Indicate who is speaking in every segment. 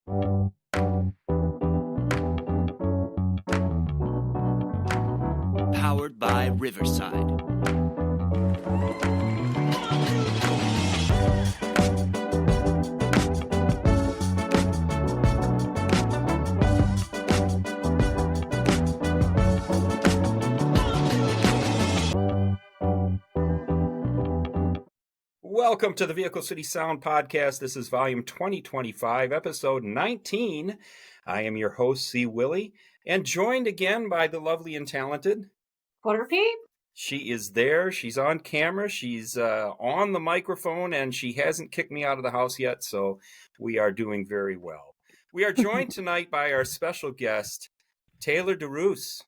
Speaker 1: Powered by Riverside.
Speaker 2: Welcome to the Vehicle City Sound Podcast. This is volume 2025, episode 19. I am your host, C. Willie, and joined again by the lovely and talented
Speaker 3: Quarter Peep.
Speaker 2: She is there. She's on camera. She's on the microphone, and she hasn't kicked me out of the house yet, so we are doing very well. We are joined tonight by our special guest, Taylor DeRousse.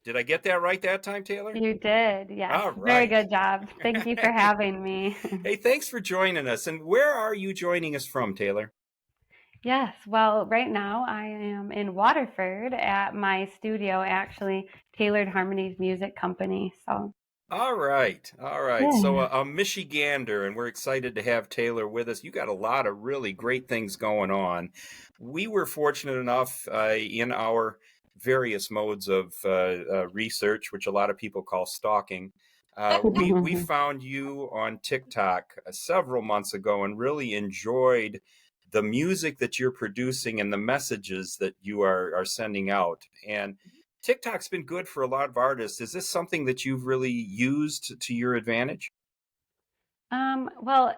Speaker 2: Did I get that right that time, Taylor?
Speaker 3: You did, yes.
Speaker 2: All right.
Speaker 3: Very good job. Thank you for having me.
Speaker 2: Hey, thanks for joining us. And where are you joining us from, Taylor?
Speaker 3: Yes, well, right now I am in Waterford at my studio, actually, Tailored Harmonies Music Company. So.
Speaker 2: All right.
Speaker 3: Yeah.
Speaker 2: So a Michigander, and we're excited to have Taylor with us. You got a lot of really great things going on. We were fortunate enough in our various modes of research, which a lot of people call stalking. We found you on TikTok several months ago and really enjoyed the music that you're producing and the messages that you are sending out. And TikTok's been good for a lot of artists. Is this something that you've really used to your advantage?
Speaker 3: Well,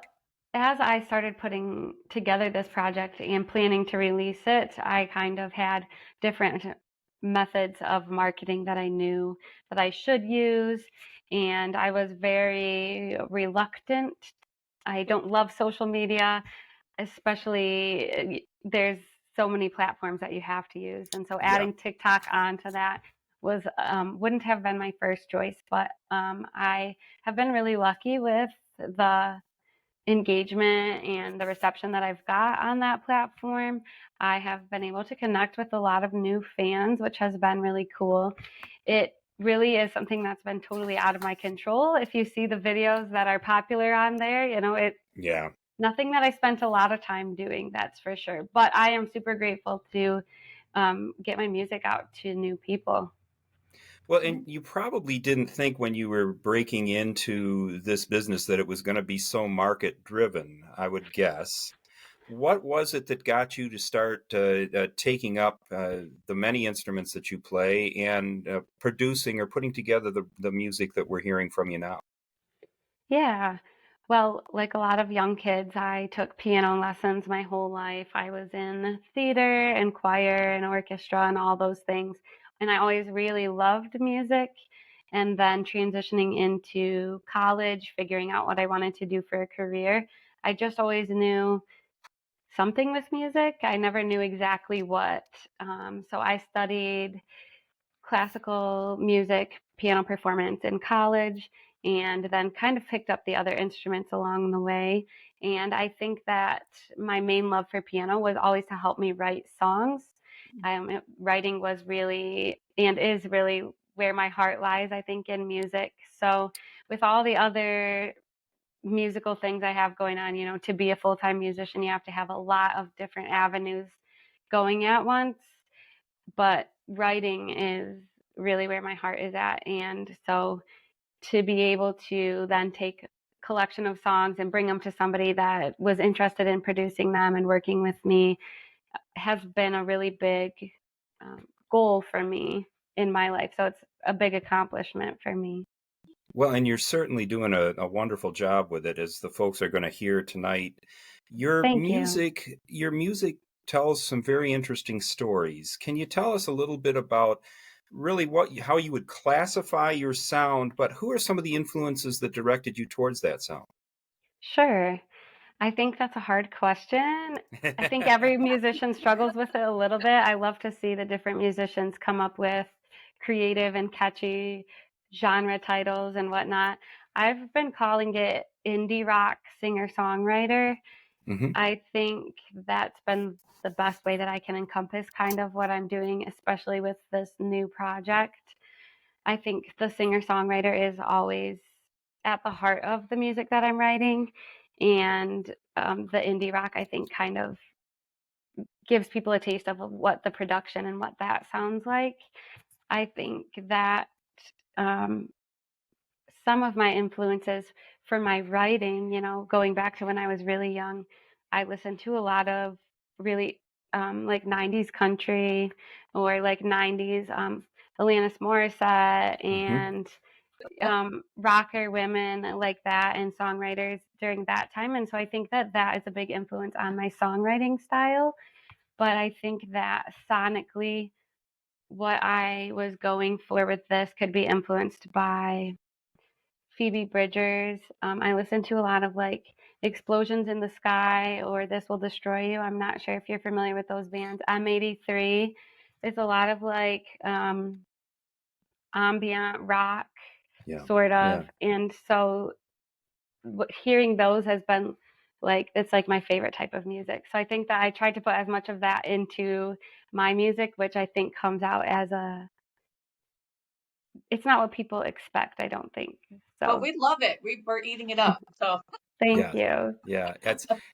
Speaker 3: as I started putting together this project and planning to release it, I kind of had different methods of marketing that I knew that I should use, and I was very reluctant. I don't love social media, especially there's so many platforms that you have to use, and so adding TikTok onto that was wouldn't have been my first choice, but I have been really lucky with the engagement and the reception that I've got on that platform. I have been able to connect with a lot of new fans, which has been really cool. It really is something that's been totally out of my control. If you see the videos that are popular on there, nothing that I spent a lot of time doing, that's for sure. But I am super grateful to get my music out to new people.
Speaker 2: Well, and you probably didn't think when you were breaking into this business that it was going to be so market driven, I would guess. What was it that got you to start taking up the many instruments that you play and producing or putting together the music that we're hearing from you now?
Speaker 3: Yeah. Well, like a lot of young kids, I took piano lessons my whole life. I was in theater and choir and orchestra and all those things. And I always really loved music. And then transitioning into college, figuring out what I wanted to do for a career, I just always knew something with music. I never knew exactly what. So I studied classical music, piano performance in college, and then kind of picked up the other instruments along the way. And I think that my main love for piano was always to help me write songs. Writing was really and is really where my heart lies, I think, in music. So with all the other musical things I have going on, to be a full-time musician, you have to have a lot of different avenues going at once. But writing is really where my heart is at. And so to be able to then take a collection of songs and bring them to somebody that was interested in producing them and working with me has been a really big goal for me in my life. So it's a big accomplishment for me.
Speaker 2: Well, and you're certainly doing a wonderful job with it, as the folks are going to hear tonight.
Speaker 3: Thank you.
Speaker 2: Your music tells some very interesting stories. Can you tell us a little bit about really how you would classify your sound, but who are some of the influences that directed you towards that sound?
Speaker 3: Sure. I think that's a hard question. I think every musician struggles with it a little bit. I love to see the different musicians come up with creative and catchy genre titles and whatnot. I've been calling it indie rock singer-songwriter.
Speaker 2: Mm-hmm.
Speaker 3: I think that's been the best way that I can encompass kind of what I'm doing, especially with this new project. I think the singer-songwriter is always at the heart of the music that I'm writing, and the indie rock, I think, kind of gives people a taste of what the production and what that sounds like. I think that um, some of my influences for my writing, going back to when I was really young, I listened to a lot of really like 90s country or like 90s Alanis Morissette
Speaker 2: Hmm.
Speaker 3: and rocker women like that and songwriters during that time. And so I think that that is a big influence on my songwriting style. But I think that sonically, what I was going for with this could be influenced by Phoebe Bridgers. I listen to a lot of like Explosions in the Sky or This Will Destroy You. I'm not sure if you're familiar with those bands. M83. It's a lot of like ambient rock,
Speaker 2: Yeah.
Speaker 3: sort
Speaker 2: Yeah.
Speaker 3: of. And so hearing those has been like, it's like my favorite type of music. So I think that I tried to put as much of that into my music, which I think comes out as it's not what people expect, I don't think.
Speaker 4: But
Speaker 3: So
Speaker 4: we love it. We're eating it up. So
Speaker 3: thank
Speaker 2: Yeah.
Speaker 3: you.
Speaker 2: Yeah,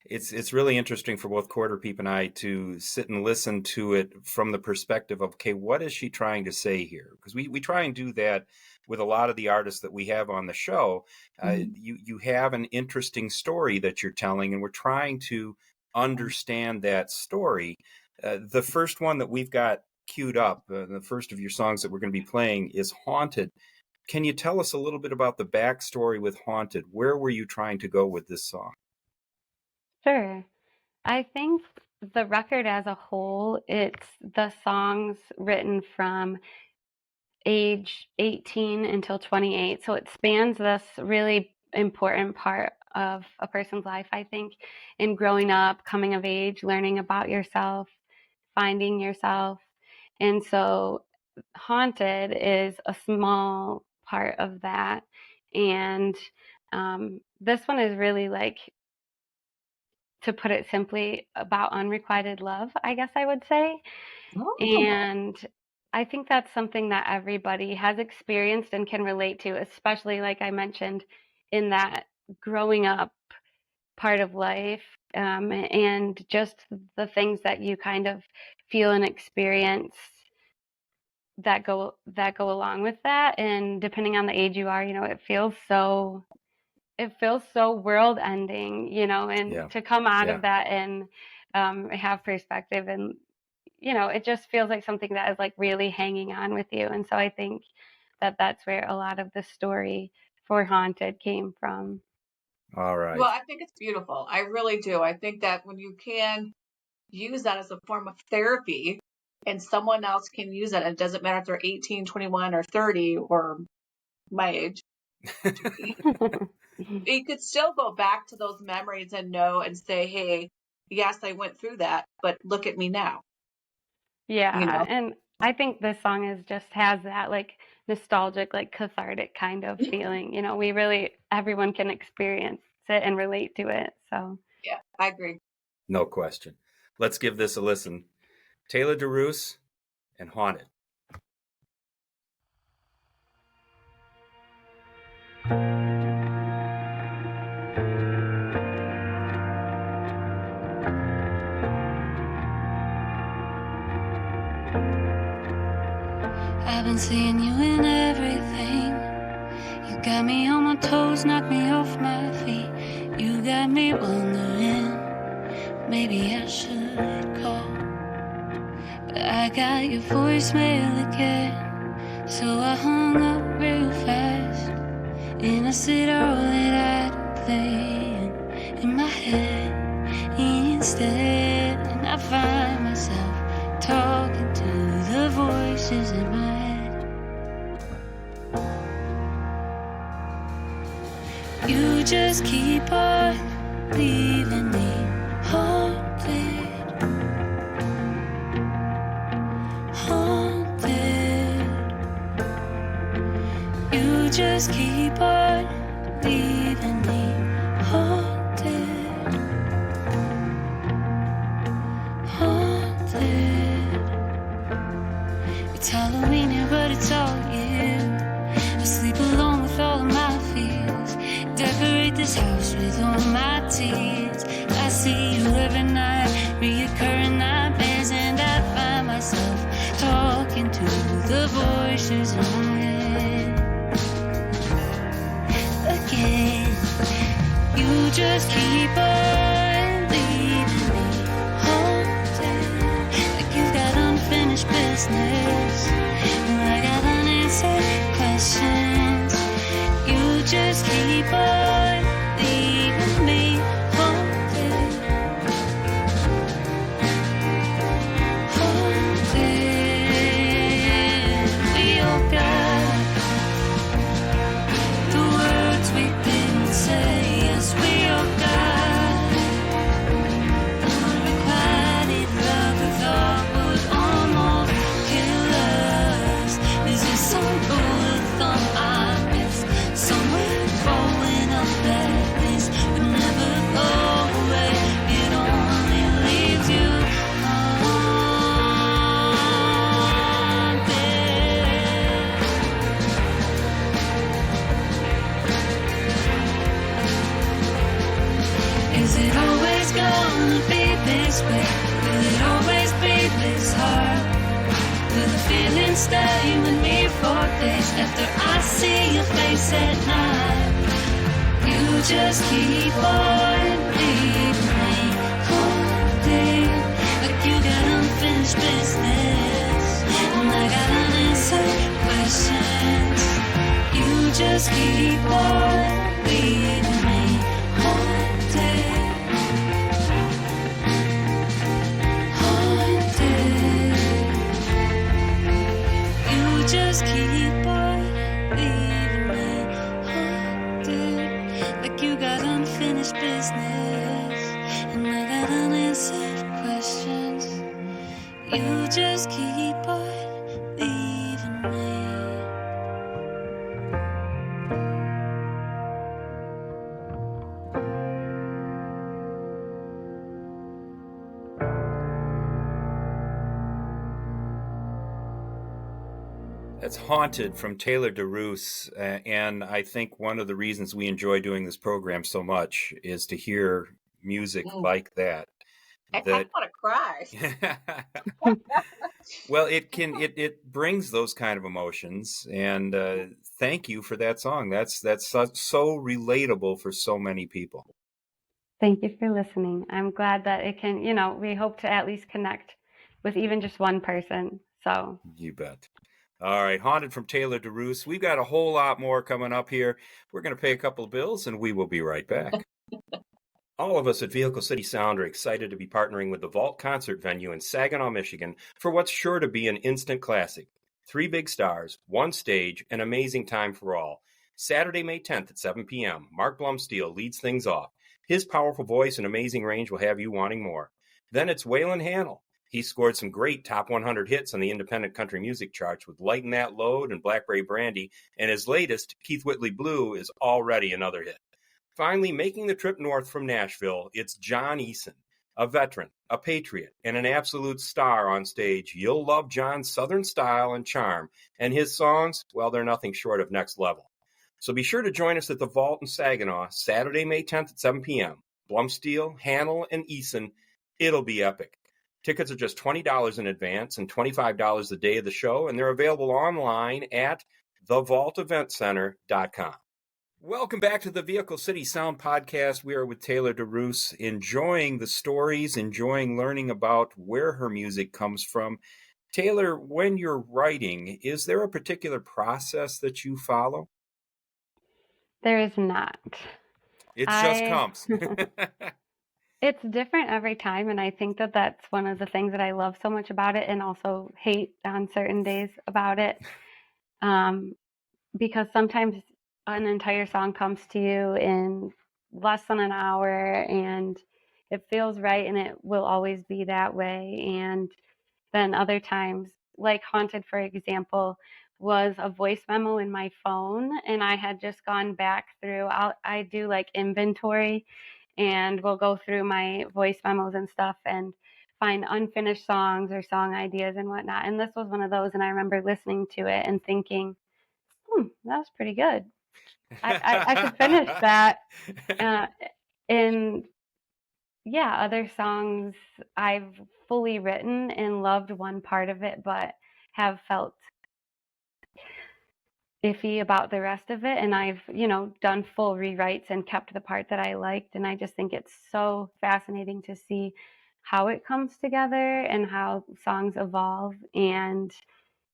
Speaker 2: it's really interesting for both Quarter Peep and I to sit and listen to it from the perspective of, okay, what is she trying to say here? Because we try and do that with a lot of the artists that we have on the show. You have an interesting story that you're telling, and we're trying to understand that story. The first one that we've got queued up, the first of your songs that we're going to be playing is Haunted. Can you tell us a little bit about the backstory with Haunted? Where were you trying to go with this song?
Speaker 3: Sure. I think the record as a whole, it's the songs written from age 18 until 28. So it spans this really important part of a person's life, I think, in growing up, coming of age, learning about yourself, finding yourself. And so Haunted is a small part of that. And this one is really like, to put it simply, about unrequited love, I guess I would say. And I think that's something that everybody has experienced and can relate to, especially like I mentioned in that growing up part of life, and just the things that you kind of feel and experience that go along with that. And depending on the age you are, it feels so world ending, and
Speaker 2: Yeah.
Speaker 3: to come out
Speaker 2: Yeah.
Speaker 3: of that and have perspective, and it just feels like something that is like really hanging on with you. And so I think that that's where a lot of the story for Haunted came from.
Speaker 2: All
Speaker 4: well,
Speaker 2: right.
Speaker 4: I think it's beautiful. I really do. I think that when you can use that as a form of therapy and someone else can use it, it doesn't matter if they're 18, 21, or 30 or my age, you could still go back to those memories and know and say, hey, yes, I went through that, but look at me now, you
Speaker 3: Yeah,
Speaker 4: know?
Speaker 3: and I think this song has that like nostalgic, like cathartic kind of feeling. Everyone can experience it and relate to it. So
Speaker 4: Yeah, I agree.
Speaker 2: No question. Let's give this a listen. Taylor DeRousse and Haunted.
Speaker 5: I've been seeing you in everything. You got me on my toes, knock me off my feet. You got me wondering, maybe I should call. But I got your voicemail again, so I hung up real fast. And I said all that I'd playing in my head instead. And I find myself talking to the voices in my head. You just keep on leaving me haunted, haunted. You just keep on leaving me haunted, haunted. It's Halloween here, but it's all you. I sleep alone with all of my fears. Decorate this house with all my tears. I see you every night, reoccurring night. just keep on leaving me haunted, like you got unfinished business. I got unanswered questions. You just keep on leaving me haunted, haunted. We all got the words we didn't say. Yes, we all got unrequited love we thought would almost kill us. Is it some rule of thumb I missed? Somewhere growing up that this would never go away. It only leaves you haunted. Is it always gonna be this way? Will it always be this hard? Will the feeling stay with me for days after I see your face at night? You just keep on leaving me haunted, like you got unfinished business, and I got unanswered questions. You just keep on leaving me haunted, haunted. You just keep on leaving me haunted, like you got unfinished business, and I got unanswered questions. You just keep on leaving me.
Speaker 2: That's Haunted from Taylor DeRousse. And I think one of the reasons we enjoy doing this program so much is to hear music like that.
Speaker 4: I want to cry.
Speaker 2: Well, it brings those kind of emotions, and thank you for that song. That's so relatable for so many people.
Speaker 3: Thank you for listening. I'm glad that it can, we hope to at least connect with even just one person. So
Speaker 2: You bet. All right, Haunted from Taylor DeRousse. We've got a whole lot more coming up here. We're going to pay a couple of bills, and we will be right back. All of us at Vehicle City Sound are excited to be partnering with the Vault Concert Venue in Saginaw, Michigan for what's sure to be an instant classic. 3 big stars, 1 stage, an amazing time for all. Saturday, May 10th at 7 p.m., Mark Blumsteel leads things off. His powerful voice and amazing range will have you wanting more. Then it's Waylon Hannell. He scored some great top 100 hits on the independent country music charts with Lighten That Load and Blackberry Brandy, and his latest, Keith Whitley Blue, is already another hit. Finally, making the trip north from Nashville, it's John Eason, a veteran, a patriot, and an absolute star on stage. You'll love John's southern style and charm, and his songs, well, they're nothing short of next level. So be sure to join us at the Vault in Saginaw, Saturday, May 10th at 7 p.m. Blumsteel, Hannell, and Eason, it'll be epic. Tickets are just $20 in advance and $25 the day of the show, and they're available online at thevaulteventcenter.com. Welcome back to the Vehicle City Sound Podcast. We are with Taylor DeRousse, enjoying the stories, enjoying learning about where her music comes from. Taylor, when you're writing, is there a particular process that you follow?
Speaker 3: there is not.
Speaker 2: It just comes.
Speaker 3: It's different every time, and I think that that's one of the things that I love so much about it, and also hate on certain days about it, because sometimes an entire song comes to you in less than an hour, and it feels right, and it will always be that way. And then other times, like Haunted, for example, was a voice memo in my phone, and I had just gone back through. I do like inventory, and we'll go through my voice memos and stuff and find unfinished songs or song ideas and whatnot. And this was one of those, and I remember listening to it and thinking, that was pretty good. I could finish that. And yeah, other songs I've fully written and loved one part of it, but have felt iffy about the rest of it, and I've, done full rewrites and kept the part that I liked, and I just think it's so fascinating to see how it comes together and how songs evolve. And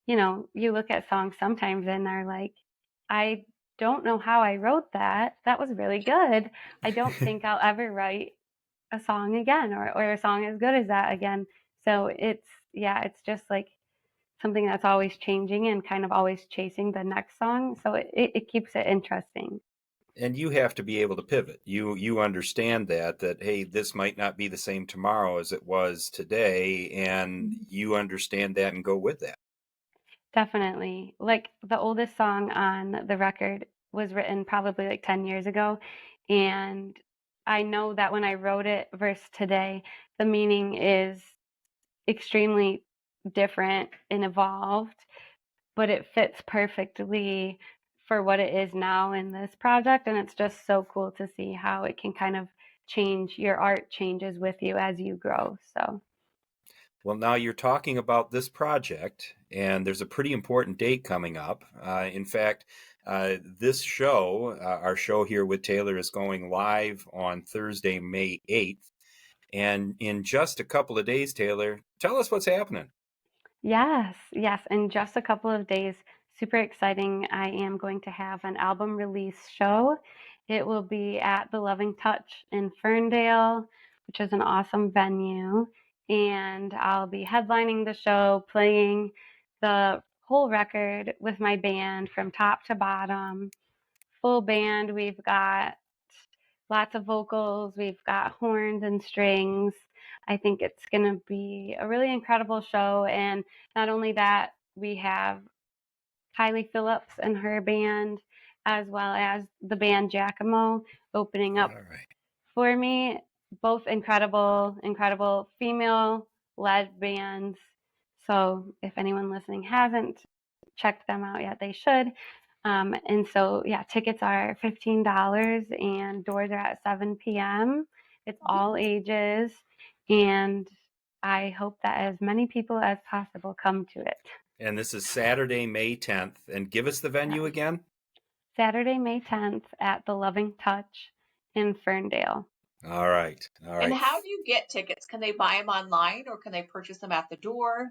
Speaker 3: you look at songs sometimes and are like, I don't know how I wrote that. That was really good. I don't think I'll ever write a song again, or a song as good as that again. So it's just like something that's always changing and kind of always chasing the next song. So it keeps it interesting.
Speaker 2: And you have to be able to pivot. You understand that hey, this might not be the same tomorrow as it was today, and you understand that and go with that.
Speaker 3: Definitely. Like the oldest song on the record was written probably like 10 years ago. And I know that when I wrote it versus today, the meaning is extremely different and evolved, but it fits perfectly for what it is now in this project. And it's just so cool to see how it can kind of change. Your art changes with you as you grow. So
Speaker 2: Well, now you're talking about this project, and there's a pretty important date coming up. In fact, this show, our show here with Taylor, is going live on Thursday, May 8th. And in just a couple of days, Taylor, tell us what's happening.
Speaker 3: yes, yes. In just a couple of days, super exciting. I am going to have an album release show. It will be at the Loving Touch in Ferndale, which is an awesome venue. And I'll be headlining the show, playing the whole record with my band from top to bottom. Full band. We've got lots of vocals, we've got horns and strings. I think it's going to be a really incredible show. And not only that, we have Kylie Phillips and her band, as well as the band Giacomo, opening
Speaker 2: All
Speaker 3: up
Speaker 2: right.
Speaker 3: for me. Both incredible, incredible female led bands. So if anyone listening hasn't checked them out yet, they should. And so, yeah, tickets are $15 and doors are at 7 p.m. It's all ages. And I hope that as many people as possible come to it.
Speaker 2: And this is Saturday, May 10th. And give us the venue
Speaker 3: Yeah.
Speaker 2: again.
Speaker 3: Saturday, May 10th at the Loving Touch in Ferndale.
Speaker 2: All right. All right.
Speaker 4: And how do you get tickets? Can they buy them online or can they purchase them at the door?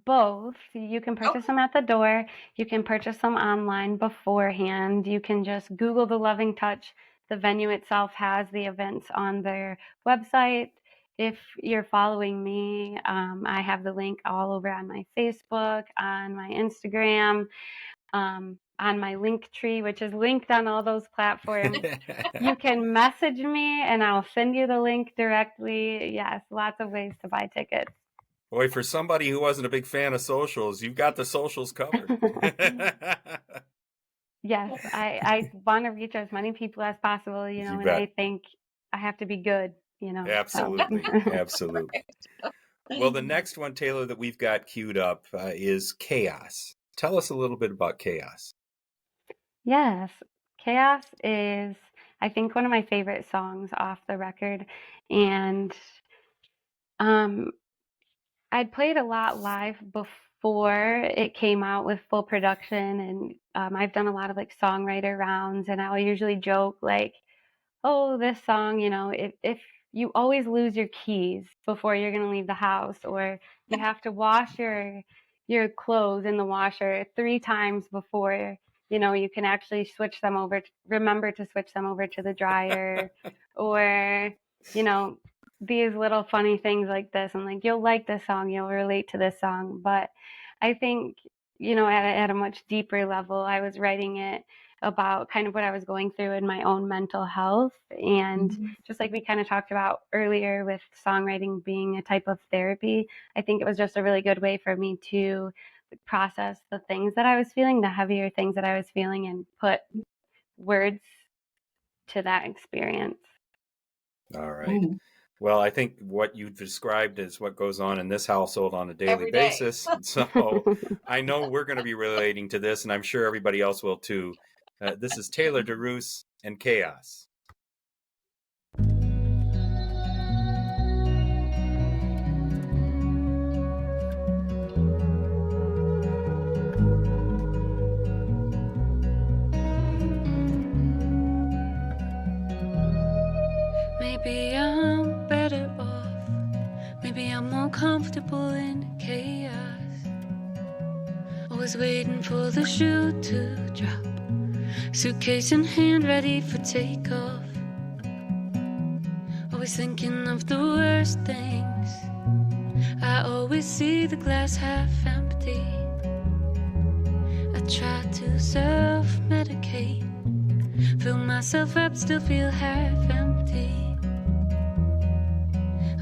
Speaker 3: Both. You can purchase them at the door. You can purchase them online beforehand. You can just Google the Loving Touch. The venue itself has the events on their website. If you're following me, I have the link all over on my Facebook, on my Instagram, on my link tree, which is linked on all those platforms. You can message me and I'll send you the link directly. Yes, lots of ways to buy tickets.
Speaker 2: Boy, for somebody who wasn't a big fan of socials, you've got the socials covered.
Speaker 3: Yes, I want to reach as many people as possible, and I think I have to be good,
Speaker 2: Absolutely. Absolutely. Well, the next one, Taylor, that we've got queued up is Chaos. Tell us a little bit about Chaos.
Speaker 3: Yes, Chaos is, I think, one of my favorite songs off the record. And I'd played a lot live before it came out with full production, and I've done a lot of like songwriter rounds, and I'll usually joke like, "Oh, this song, if you always lose your keys before you're gonna leave the house, or you have to wash your clothes in the washer 3 times before you can actually switch them over. Remember to switch them over to the dryer, or you know." These little funny things like this, and like, you'll like this song, you'll relate to this song. But I think, at a much deeper level, I was writing it about kind of what I was going through in my own mental health. And just like we kind of talked about earlier with songwriting being a type of therapy, I think it was just a really good way for me to process the things that I was feeling, the heavier things that I was feeling, and put words to that experience.
Speaker 2: All right. Well, I think what you described is what goes on in this household on a daily
Speaker 4: Every day.
Speaker 2: basis. So I know we're going to be relating to this, and I'm sure everybody else will too. This is Taylor DeRousse and Chaos.
Speaker 5: Maybe I'm more comfortable in chaos. Always waiting for the shoe to drop. Suitcase in hand, ready for takeoff. Always thinking of the worst things. I always see the glass half empty. I try to self-medicate. Fill myself up, still feel half empty.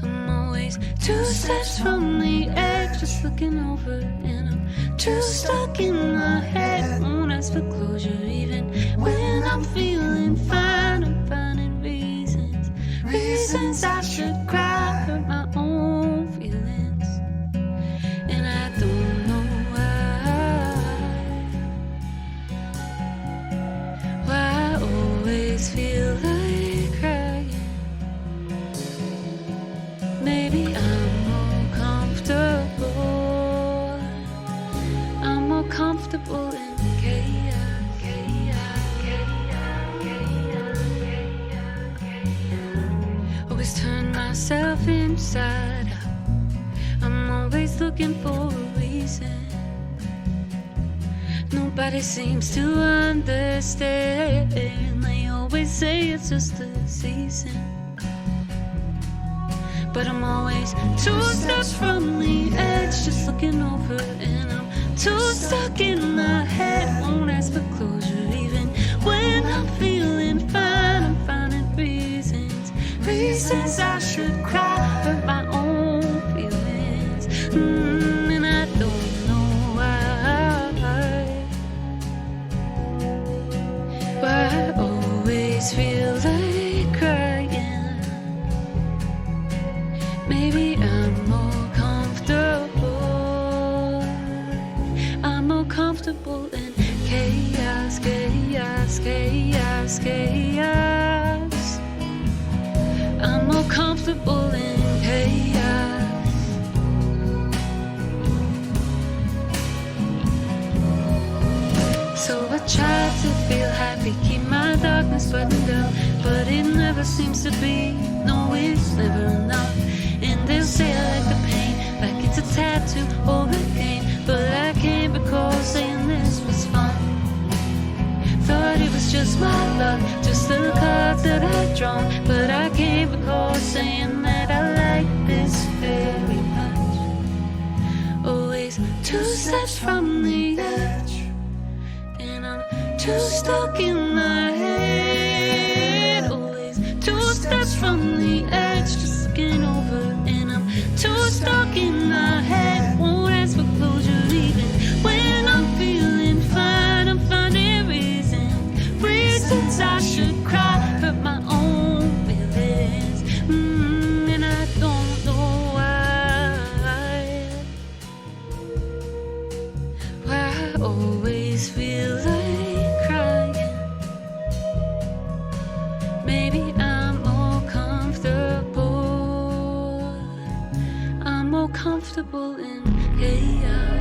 Speaker 5: I'm always 2 steps from the edge, just looking over, and I'm too stuck in my head. Won't ask for closure even when I'm feeling fine. I'm finding reasons I should cry, hurt my own feelings, and I don't know why I always feel like crying. Maybe I'm more comfortable in chaos. Always turn myself inside out. I'm always looking for a reason. Nobody seems to understand. They always say it's just a season, but I'm always 2 steps from the edge, just looking over, and I'm too stuck in my head. Won't ask for closure even when I'm feeling fine. I'm finding reasons I should cry, hurt my own feelings, and I don't know why I always feel like crying. Maybe I'm more comfortable in chaos. I'm more comfortable in chaos. So I try to feel happy, keep my darkness buttoned down, but it never seems to be. No, it's never enough. And they'll say I like the pain, like it's a tattoo or a game, but I can't recall saying this was fun. Thought it was just my luck, just the cards that I'd drawn, but I can't recall saying that I like this very much. Always 2 steps from the edge, and I'm too stuck in my head. Always 2 steps from the edge, just looking over, and I'm too stuck in my head. Won't ask for closure even when I'm feeling fine. I'm finding reasons I should cry, hurt my own feelings, and I don't know why I always feel like crying. Maybe I'm more comfortable in chaos.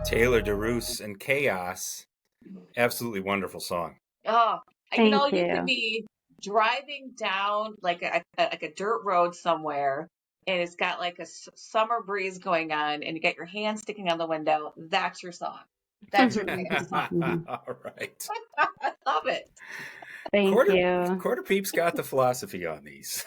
Speaker 2: Taylor DeRousse and Chaos. Absolutely wonderful song.
Speaker 4: Oh,
Speaker 3: Thank
Speaker 4: you
Speaker 3: you.
Speaker 4: could be driving down like a dirt road somewhere, and it's got like a summer breeze going on, and you got your hand sticking on the window. That's your song. That's your chaos song.
Speaker 2: All right.
Speaker 4: I love it.
Speaker 3: Thank you.
Speaker 2: Quarter Peeps got the philosophy on these.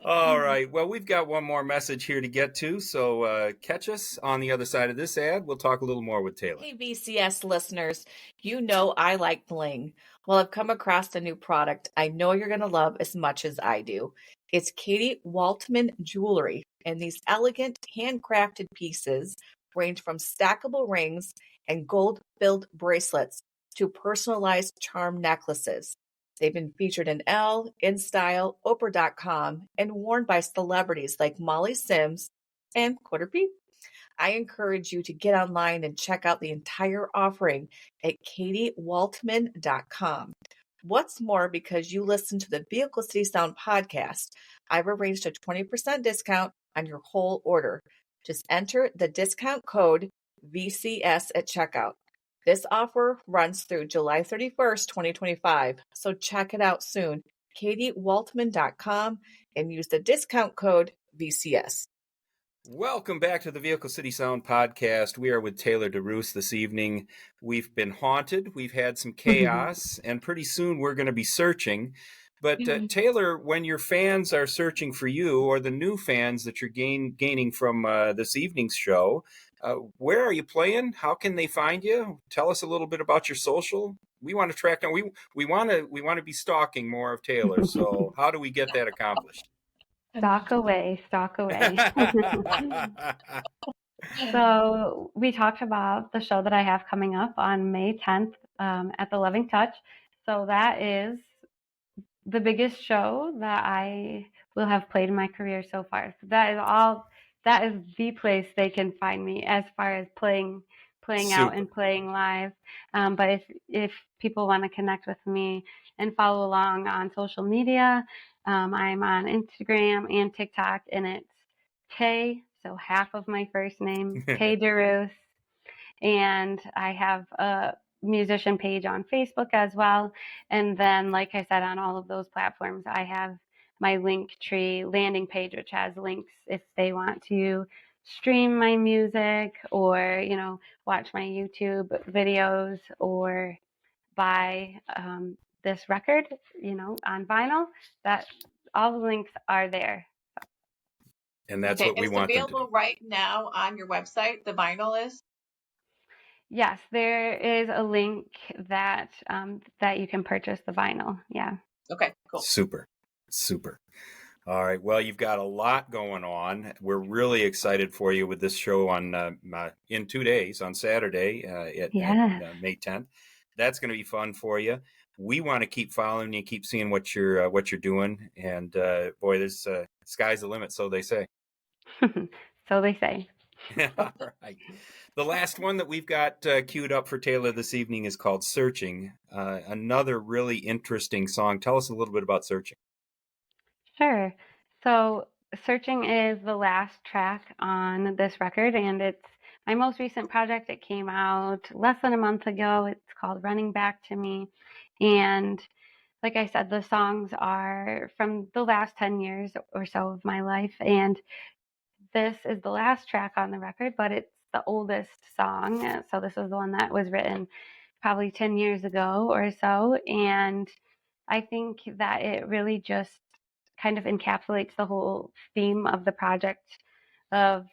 Speaker 2: All right. Well, we've got one more message here to get to, so catch us on the other side of this ad. We'll talk a little more with Taylor.
Speaker 6: Hey, VCS listeners, you know I like bling. Well, I've come across a new product I know you're going to love as much as I do. It's Katie Waltman Jewelry, and these elegant handcrafted pieces range from stackable rings and gold-filled bracelets to personalized charm necklaces. They've been featured in Elle, InStyle, Oprah.com, and worn by celebrities like Molly Sims, and quarter P. I encourage you to get online and check out the entire offering at katiewaltman.com. What's more, because you listen to the Vehicle City Sound podcast, I've arranged a 20% discount on your whole order. Just enter the discount code VCS at checkout. This offer runs through July 31st, 2025, so check it out soon. katiewaltman.com and use the discount code VCS.
Speaker 2: Welcome back to the Vehicle City Sound podcast. We are with Taylor DeRousse this evening. We've been haunted, we've had some chaos, and pretty soon we're going to be searching. But Taylor, when your fans are searching for you, or the new fans that you're gaining from this evening's show, where are you playing? How can they find you? Tell us a little bit about your social. We want to track down. We want to be stalking more of Taylor. So how do we get that accomplished?
Speaker 3: Stalk away. So we talked about the show that I have coming up on May 10th at the Loving Touch. So that is the biggest show that I will have played in my career so far. So that is the place they can find me as far as playing out and playing live. But if people want to connect with me and follow along on social media, I'm on Instagram and TikTok, and it's Tay, so half of my first name, Tay DeRousse. And I have a musician page on Facebook as well. And then, like I said, on all of those platforms, I have my Linktree landing page, which has links if they want to stream my music or, watch my YouTube videos or buy this record, on vinyl. That all the links are there.
Speaker 2: And that's what we want them to do.
Speaker 4: It's available right now on your website, the vinyl is?
Speaker 3: Yes, there is a link that you can purchase the vinyl. Yeah.
Speaker 4: Okay, cool.
Speaker 2: Super. All right. Well, you've got a lot going on. We're really excited for you with this show on in 2 days on Saturday at May 10th. That's going to be fun for you. We want to keep following you, keep seeing what you're doing, and boy, there's sky's the limit, so they say.
Speaker 3: So they say.
Speaker 2: All right. The last one that we've got queued up for Taylor this evening is called Searching, another really interesting song. Tell us a little bit about Searching.
Speaker 3: Sure. So Searching is the last track on this record, and it's my most recent project. It came out less than a month ago. It's called Running Back to Me. And like I said, the songs are from the last 10 years or so of my life. And this is the last track on the record, but it's the oldest song. So this is the one that was written probably 10 years ago or so. And I think that it really just kind of encapsulates the whole theme of the project of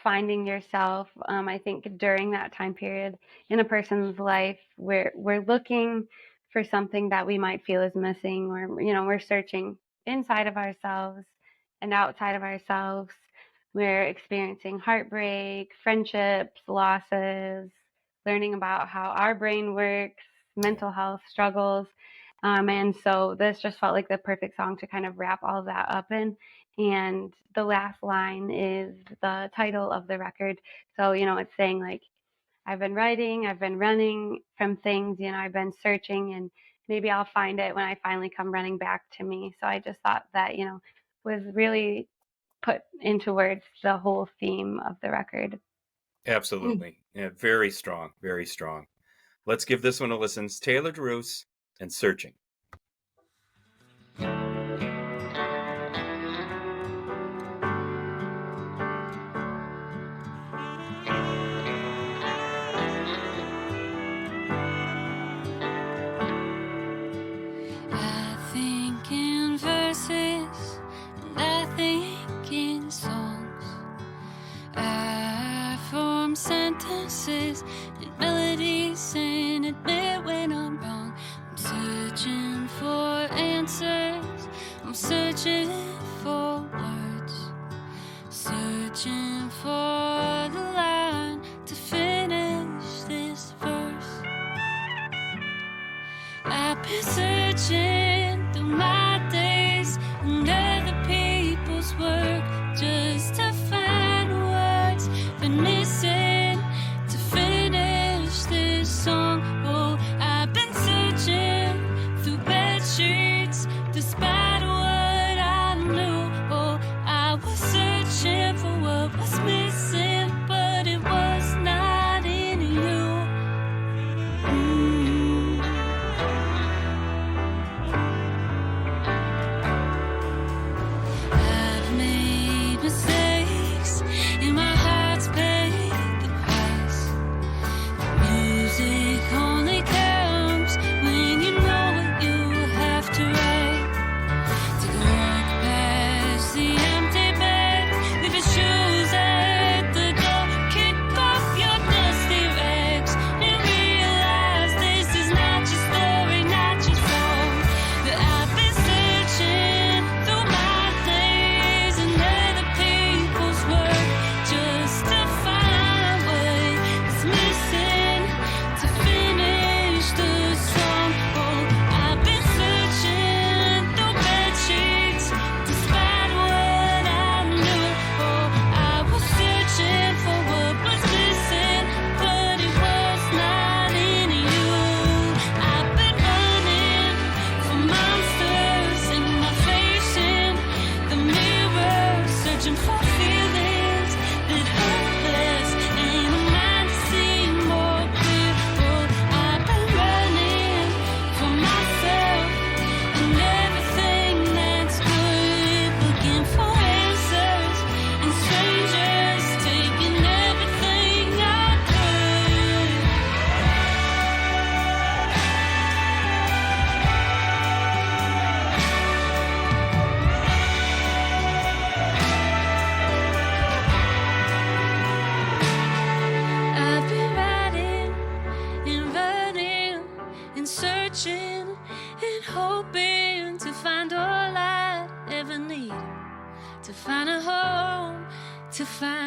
Speaker 3: finding yourself. I think during that time period in a person's life, we're looking for something that we might feel is missing, or we're searching inside of ourselves and outside of ourselves. We're experiencing heartbreak, friendships, losses, learning about how our brain works, mental health struggles. And so this just felt like the perfect song to kind of wrap all of that up in. And the last line is the title of the record. So, it's saying like, I've been writing, I've been running from things, I've been searching, and maybe I'll find it when I finally come running back to me. So I just thought that, was really put into words the whole theme of the record.
Speaker 2: Absolutely. Yeah, very strong, very strong. Let's give this one a listen. It's Taylor DeRousse and Searching.
Speaker 5: I think in verses and I think in songs. I form sentences and melodies and admit when I'm wrong. I'm searching for answers. I'm searching for words. Searching for the line to finish this verse. I've been searching through my days and other people's work just to find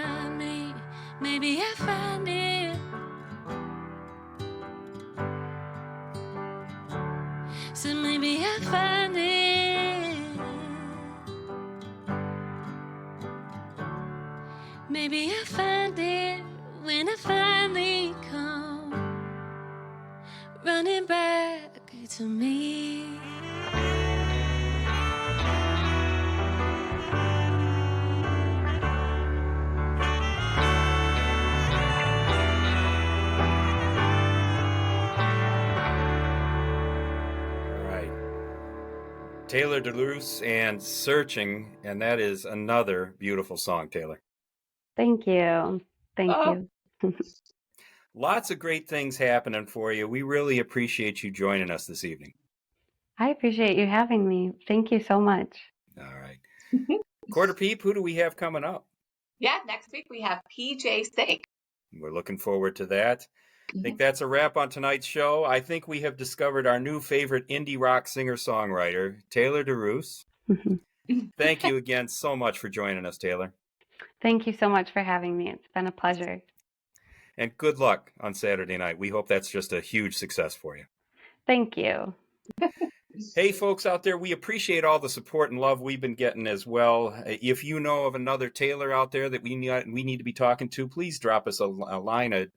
Speaker 5: find me, maybe I find it. So maybe I find it. Maybe I find it when I finally come running back to me.
Speaker 2: Taylor DeRousse and Searching, and that is another beautiful song, Taylor.
Speaker 3: Thank you. Thank
Speaker 4: Oh.
Speaker 3: you.
Speaker 2: Lots of great things happening for you. We really appreciate you joining us this evening.
Speaker 3: I appreciate you having me. Thank you so much.
Speaker 2: All right. Quarter Peep, who do we have coming up?
Speaker 4: Yeah, next week we have PJ Sink.
Speaker 2: We're looking forward to that. I think that's a wrap on tonight's show. I think we have discovered our new favorite indie rock singer-songwriter, Taylor DeRousse. Thank you again so much for joining us, Taylor.
Speaker 3: Thank you so much for having me. It's been a pleasure.
Speaker 2: And good luck on Saturday night. We hope that's just a huge success for you.
Speaker 3: Thank you.
Speaker 2: Hey, folks out there, we appreciate all the support and love we've been getting as well. If you know of another Taylor out there that we need to be talking to, please drop us a line at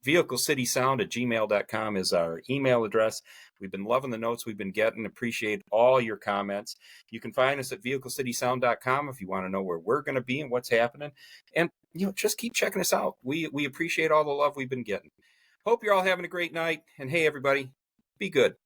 Speaker 2: vehiclecitysound@gmail.com is our email address. We've been loving the notes we've been getting. Appreciate all your comments. You can find us at vehiclecitysound.com if you want to know where we're going to be and what's happening. And just keep checking us out. We appreciate all the love we've been getting. Hope you're all having a great night. And hey, everybody, be good.